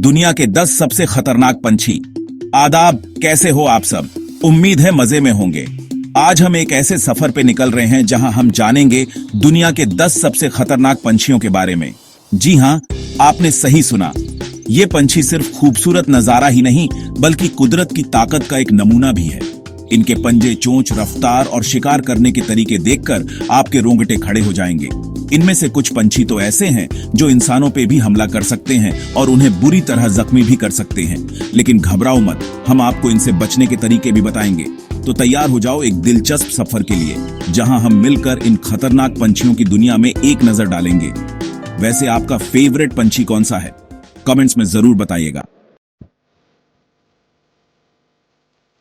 दुनिया के 10 सबसे खतरनाक पंछी। आदाब, कैसे हो आप सब? उम्मीद है मजे में होंगे। आज हम एक ऐसे सफर पे निकल रहे हैं जहां हम जानेंगे दुनिया के 10 सबसे खतरनाक पंछियों के बारे में। जी हां, आपने सही सुना। ये पंछी सिर्फ खूबसूरत नजारा ही नहीं बल्कि कुदरत की ताकत का एक नमूना भी है। इनके पंजे, चोंच, रफ्तार और शिकार करने के तरीके देखकर आपके रोंगटे खड़े हो जाएंगे। इनमें से कुछ पंछी तो ऐसे हैं जो इंसानों पे भी हमला कर सकते हैं और उन्हें बुरी तरह जख्मी भी कर सकते हैं। लेकिन घबराओ मत, हम आपको इनसे बचने के तरीके भी बताएंगे। तो तैयार हो जाओ एक दिलचस्प सफर के लिए जहां हम मिलकर इन खतरनाक पंछियों की दुनिया में एक नजर डालेंगे। वैसे आपका फेवरेट पंछी कौन सा है? कमेंट्स में जरूर बताइएगा।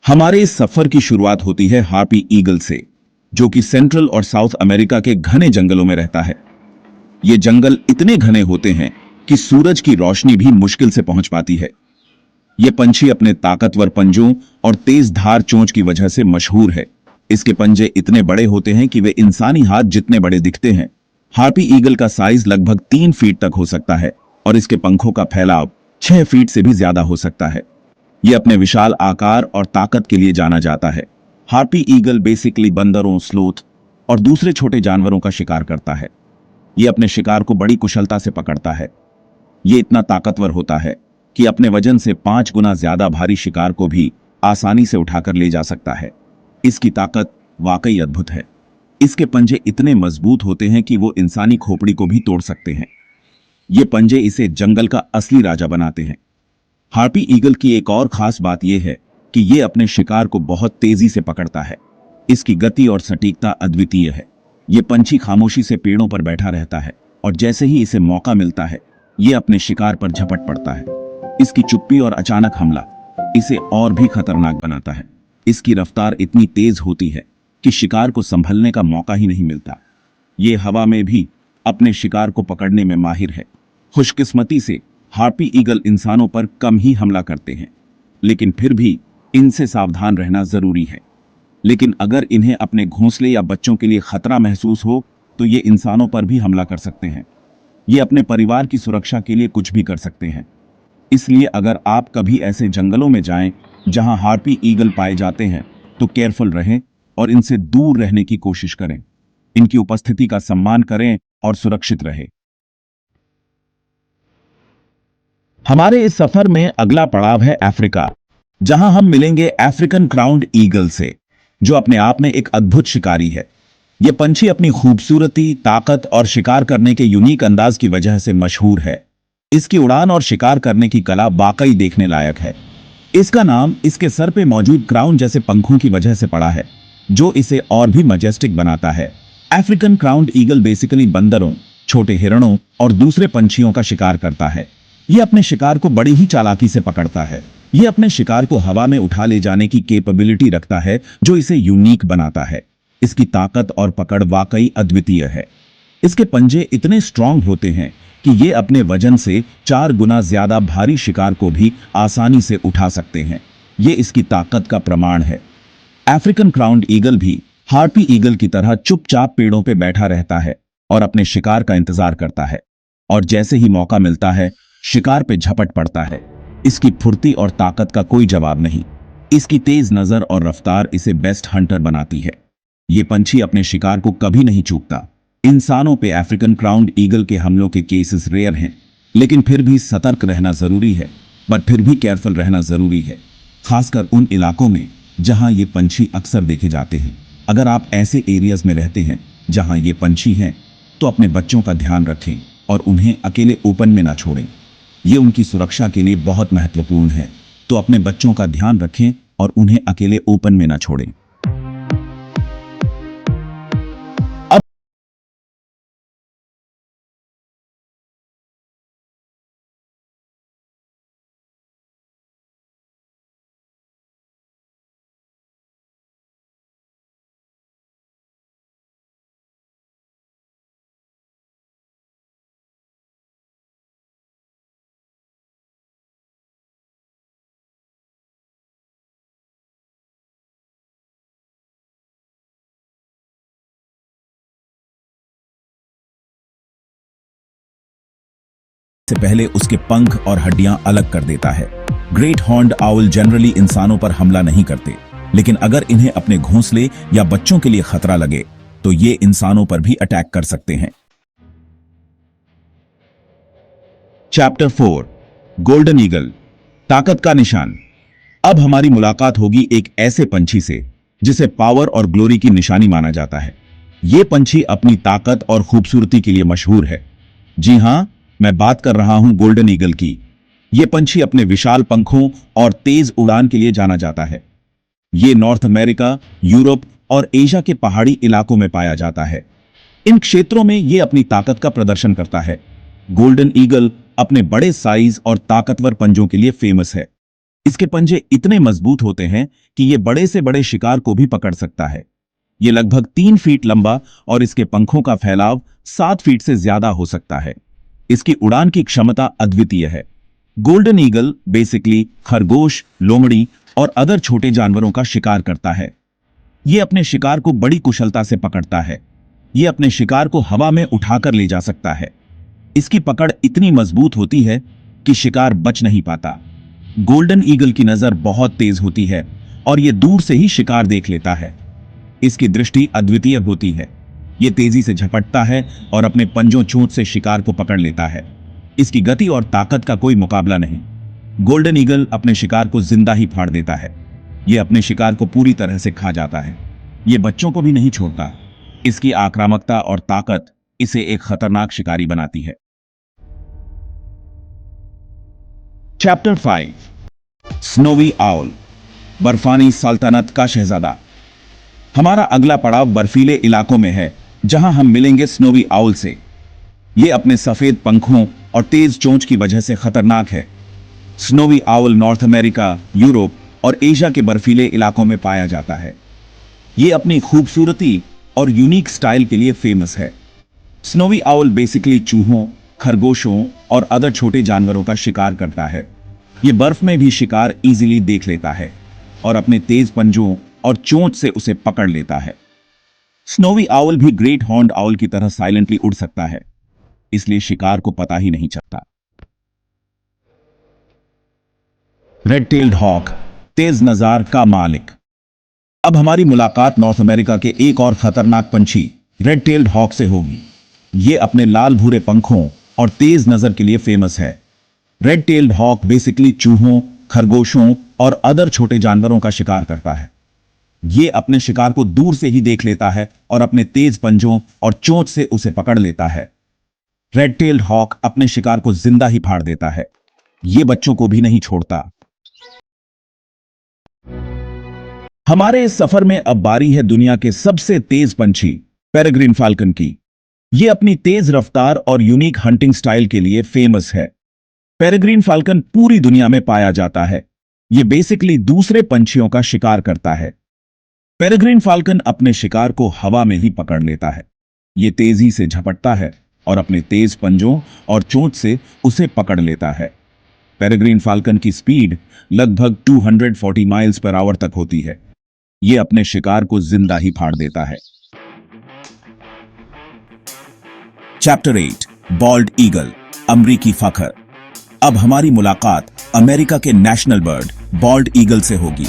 हमारे इस सफर की शुरुआत होती है हार्पी ईगल से, जो कि सेंट्रल और साउथ अमेरिका के घने जंगलों में रहता है। ये जंगल इतने घने होते हैं कि सूरज की रोशनी भी मुश्किल से पहुंच पाती है। ये पंछी अपने ताकतवर पंजों और तेज धार चोंच की वजह से मशहूर है। इसके पंजे इतने बड़े होते हैं कि वे इंसानी हाथ जितने बड़े दिखते हैं। हार्पी ईगल का साइज लगभग 3 फीट तक हो सकता है और इसके पंखों का फैलाव 6 फीट से भी ज्यादा हो सकता है। यह अपने विशाल आकार और ताकत के लिए जाना जाता है। हार्पी ईगल बेसिकली बंदरों, स्लोथ और दूसरे छोटे जानवरों का शिकार करता है। यह अपने शिकार को बड़ी कुशलता से पकड़ता है। यह इतना ताकतवर होता है कि अपने वजन से 5 गुना ज्यादा भारी शिकार को भी आसानी से उठाकर ले जा सकता है। इसकी ताकत वाकई अद्भुत है। इसके पंजे इतने मजबूत होते हैं कि वो इंसानी खोपड़ी को भी तोड़ सकते हैं। ये पंजे इसे जंगल का असली राजा बनाते हैं। हार्पी ईगल की एक और खास बात यह है कि यह अपने शिकार को बहुत तेजी से पकड़ता है। इसकी गति और सटीकता अद्वितीय है। यह पंछी खामोशी से पेड़ों पर बैठा रहता है और जैसे ही इसे मौका मिलता है यह अपने शिकार पर झपट पड़ता है। इसकी चुप्पी और अचानक हमला इसे और भी खतरनाक बनाता है। इसकी रफ्तार इतनी तेज होती है कि शिकार को संभलने का मौका ही नहीं मिलता। यह हवा में भी अपने शिकार को पकड़ने में माहिर है। खुशकिस्मती से हार्पी ईगल इंसानों पर कम ही हमला करते हैं, लेकिन फिर भी इनसे सावधान रहना जरूरी है। लेकिन अगर इन्हें अपने घोंसले या बच्चों के लिए खतरा महसूस हो तो ये इंसानों पर भी हमला कर सकते हैं। ये अपने परिवार की सुरक्षा के लिए कुछ भी कर सकते हैं। इसलिए अगर आप कभी ऐसे जंगलों में जाएं जहां हार्पी ईगल पाए जाते हैं तो केयरफुल रहें और इनसे दूर रहने की कोशिश करें। इनकी उपस्थिति का सम्मान करें और सुरक्षित रहें। हमारे इस सफर में अगला पड़ाव है अफ्रीका, जहां हम मिलेंगे अफ्रीकन क्राउन्ड ईगल से, जो अपने आप में एक अद्भुत शिकारी है। यह पंछी अपनी खूबसूरती, ताकत और शिकार करने के यूनिक अंदाज की वजह से मशहूर है। इसकी उड़ान और शिकार करने की कला वाकई देखने लायक है। इसका नाम इसके सर पे मौजूद क्राउन जैसे पंखों की वजह से पड़ा है, जो इसे और भी मजेस्टिक बनाता है। अफ्रीकन क्राउन्ड ईगल बेसिकली बंदरों, छोटे हिरणों और दूसरे पंछियों का शिकार करता है। यह अपने शिकार को बड़ी ही चालाकी से पकड़ता है। यह अपने शिकार को हवा में उठा ले जाने की कैपेबिलिटी रखता है, जो इसे यूनिक बनाता है। इसकी ताकत और पकड़ वाकई अद्वितीय है। इसके पंजे इतने स्ट्रांग होते हैं कि ये अपने वजन से 4 गुना ज्यादा भारी शिकार को भी आसानी से उठा सकते हैं। ये इसकी ताकत का प्रमाण है। अफ्रीकन क्राउन्ड ईगल भी हार्पी ईगल की तरह चुपचाप पेड़ों पे बैठा रहता है और अपने शिकार का इंतजार करता है, और जैसे ही मौका मिलता है शिकार पे झपट पड़ता है। इसकी फुर्ती और ताकत का कोई जवाब नहीं। इसकी तेज नजर और रफ्तार इसे बेस्ट हंटर बनाती है। ये पंछी अपने शिकार को कभी नहीं चूकता। इंसानों पे अफ्रीकन क्राउन्ड ईगल के हमलों के केसेस रेयर हैं, लेकिन फिर भी सतर्क रहना जरूरी है। बट फिर भी केयरफुल रहना जरूरी है, खासकर उन इलाकों में जहां ये पंछी अक्सर देखे जाते हैं। अगर आप ऐसे एरियाज में रहते हैं जहां ये पंछी हैं तो अपने बच्चों का ध्यान रखें और उन्हें अकेले ओपन में ना छोड़ें। ये उनकी सुरक्षा के लिए बहुत महत्वपूर्ण है। तो अपने बच्चों का ध्यान रखें और उन्हें अकेले ओपन में ना छोड़ें। से पहले उसके पंख और हड्डियां अलग कर देता है। ग्रेट हॉर्न्ड आउल जनरली इंसानों पर हमला नहीं करते, लेकिन अगर इन्हें अपने घोंसले या बच्चों के लिए खतरा लगे तो ये इंसानों पर भी अटैक कर सकते हैं। चैप्टर 4 गोल्डन ईगल, ताकत का निशान। अब हमारी मुलाकात होगी एक ऐसे पंछी से जिसे पावर और ग्लोरी की निशानी माना जाता है। यह पंछी अपनी ताकत और खूबसूरती के लिए मशहूर है। जी हां, मैं बात कर रहा हूं गोल्डन ईगल की। यह पंछी अपने विशाल पंखों और तेज उड़ान के लिए जाना जाता है। यह नॉर्थ अमेरिका, यूरोप और एशिया के पहाड़ी इलाकों में पाया जाता है। इन क्षेत्रों में यह अपनी ताकत का प्रदर्शन करता है। गोल्डन ईगल अपने बड़े साइज और ताकतवर पंजों के लिए फेमस है। इसके पंजे इतने मजबूत होते हैं कि यह बड़े से बड़े शिकार को भी पकड़ सकता है। यह लगभग 3 फीट लंबा और इसके पंखों का फैलाव 7 फीट से ज्यादा हो सकता है। इसकी उड़ान की क्षमता अद्वितीय है। गोल्डन ईगल बेसिकली खरगोश, लोमड़ी और अदर छोटे जानवरों का शिकार करता है। यह अपने शिकार को बड़ी कुशलता से पकड़ता है। यह अपने शिकार को हवा में उठाकर ले जा सकता है। इसकी पकड़ इतनी मजबूत होती है कि शिकार बच नहीं पाता। गोल्डन ईगल की नजर बहुत तेज होती है और यह दूर से ही शिकार देख लेता है। इसकी दृष्टि अद्वितीय होती है। यह तेजी से झपटता है और अपने पंजों चोंच से शिकार को पकड़ लेता है। इसकी गति और ताकत का कोई मुकाबला नहीं। गोल्डन ईगल अपने शिकार को जिंदा ही फाड़ देता है। यह अपने शिकार को पूरी तरह से खा जाता है। यह बच्चों को भी नहीं छोड़ता। इसकी आक्रामकता और ताकत इसे एक खतरनाक शिकारी बनाती है। चैप्टर 5 स्नोवी आउल, बर्फानी सल्तनत का शहजादा। हमारा अगला पड़ाव बर्फीले इलाकों में है, जहां हम मिलेंगे स्नोवी आउल से। यह अपने सफेद पंखों और तेज चोंच की वजह से खतरनाक है। Snowy owl north America, Europe और एशिया के बर्फीले इलाकों में पाया जाता है। यह अपनी खूबसूरती और यूनिक स्टाइल के लिए फेमस है। स्नोवी आउल बेसिकली चूहों, खरगोशों और अदर छोटे जानवरों का शिकार करता है। यह बर्फ में भी शिकार इजीली देख लेता है और अपने तेज पंजों और चोंच से उसे पकड़ लेता है। स्नोवी आउल भी ग्रेट हॉर्न्ड आउल की तरह साइलेंटली उड़ सकता है, इसलिए शिकार को पता ही नहीं चलता। रेड टेल्ड हॉक, तेज नजार का मालिक। अब हमारी मुलाकात नॉर्थ अमेरिका के एक और खतरनाक पंछी रेड टेल्ड हॉक से होगी। यह अपने लाल भूरे पंखों और तेज नजर के लिए फेमस है। रेड टेल्ड हॉक बेसिकली चूहों, खरगोशों और अदर छोटे जानवरों का शिकार करता है। यह अपने शिकार को दूर से ही देख लेता है और अपने तेज पंजों और चोंच से उसे पकड़ लेता है। रेड टेल्ड हॉक अपने शिकार को जिंदा ही फाड़ देता है। यह बच्चों को भी नहीं छोड़ता। हमारे इस सफर में अब बारी है दुनिया के सबसे तेज पंछी पेरेग्रीन फाल्कन की। यह अपनी तेज रफ्तार और यूनिक हंटिंग स्टाइल के लिए फेमस है। पेरेग्रीन फाल्कन पूरी दुनिया में पाया जाता है। यह बेसिकली दूसरे पंछियों का शिकार करता है। पेरेग्रीन फाल्कन अपने शिकार को हवा में ही पकड़ लेता है। यह तेजी से झपटता है और अपने तेज पंजों और चोंच से उसे पकड़ लेता है। पेरेग्रीन फाल्कन की स्पीड लगभग 240 माइल्स पर आवर तक होती है। यह अपने शिकार को जिंदा ही फाड़ देता है। चैप्टर 8 बॉल्ड ईगल, अमरीकी फखर। अब हमारी मुलाकात अमेरिका के नेशनल बर्ड बॉल्ड ईगल से होगी।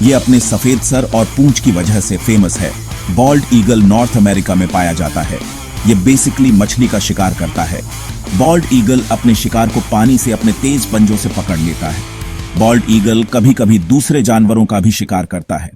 यह अपने सफेद सर और पूंछ की वजह से फेमस है। बॉल्ड ईगल नॉर्थ अमेरिका में पाया जाता है। यह बेसिकली मछली का शिकार करता है। बॉल्ड ईगल अपने शिकार को पानी से अपने तेज पंजों से पकड़ लेता है। बॉल्ड ईगल कभी कभी दूसरे जानवरों का भी शिकार करता है।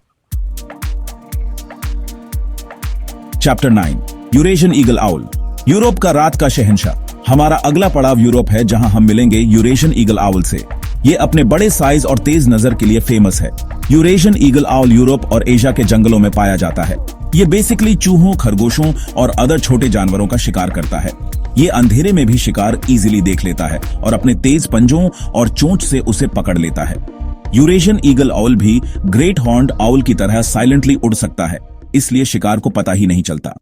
Chapter 9 Eurasian eagle owl, Europe का रात का शहंशाह। हमारा अगला पड़ाव यूरोप है, जहां हम मिलेंगे यूरेशियन ईगल आउल से। यह अपने बड़े साइज और तेज नजर के लिए फेमस है। यूरेशियन ईगल आउल यूरोप और एशिया के जंगलों में पाया जाता है। यह बेसिकली चूहों, खरगोशों और अदर छोटे जानवरों का शिकार करता है। यह अंधेरे में भी शिकार इजीली देख लेता है और अपने तेज पंजों और चोंच से उसे पकड़ लेता है। यूरेशियन ईगल आउल भी ग्रेट हॉर्न्ड आउल की तरह साइलेंटली उड़ सकता है, इसलिए शिकार को पता ही नहीं चलता।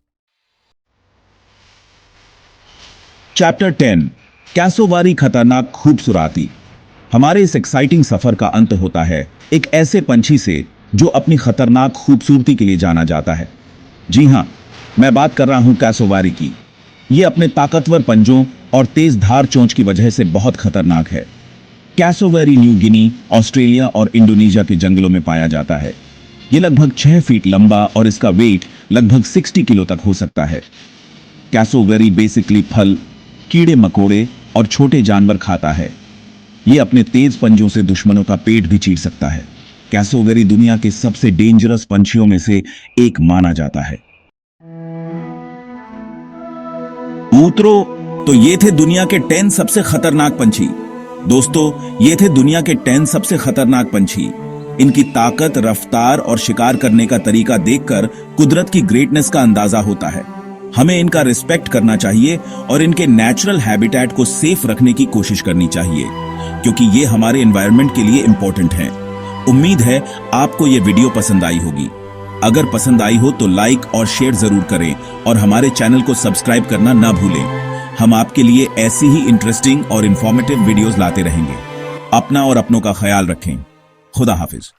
चैप्टर 10 कैसोवारी खतरनाक खूबसूरती। हमारे इस एक्साइटिंग सफर का अंत होता है एक ऐसे पंछी से जो अपनी खतरनाक खूबसूरती के लिए जाना जाता है। जी हां, मैं बात कर रहा हूं कैसोवारी की। ये अपने ताकतवर पंजों और तेज धार चोंच की वजह से बहुत खतरनाक है। कैसोवेरी न्यू गिनी, ऑस्ट्रेलिया और इंडोनेशिया के जंगलों में पाया जाता है। ये लगभग 6 फीट लंबा और इसका वेट लगभग 60 किलो तक हो सकता है। कैसोवेरी बेसिकली फल, कीड़े मकोड़े और छोटे जानवर खाता है। ये अपने तेज पंजों से दुश्मनों का पेट भी चीर सकता है। कैसोवेरी दुनिया के सबसे डेंजरस पंछियों में से एक माना जाता है। मित्रों, तो ये थे दुनिया के 10 सबसे खतरनाक पंछी। दोस्तों, ये थे दुनिया के 10 सबसे खतरनाक पंछी। इनकी ताकत, रफ्तार और शिकार करने का तरीका देखकर कुदरत की ग्रेटनेस का अंदाजा होता है। हमें इनका रिस्पेक्ट करना चाहिए और इनके नेचुरल हैबिटेट को सेफ रखने की कोशिश करनी चाहिए, क्योंकि ये हमारे एनवायरनमेंट के लिए इंपॉर्टेंट हैं। उम्मीद है आपको ये वीडियो पसंद आई होगी। अगर पसंद आई हो तो लाइक और शेयर जरूर करें और हमारे चैनल को सब्सक्राइब करना ना भूलें। हम आपके लिए ऐसी ही इंटरेस्टिंग और इंफॉर्मेटिव वीडियोस लाते रहेंगे। अपना और अपनों का ख्याल रखें। खुदा हाफिज।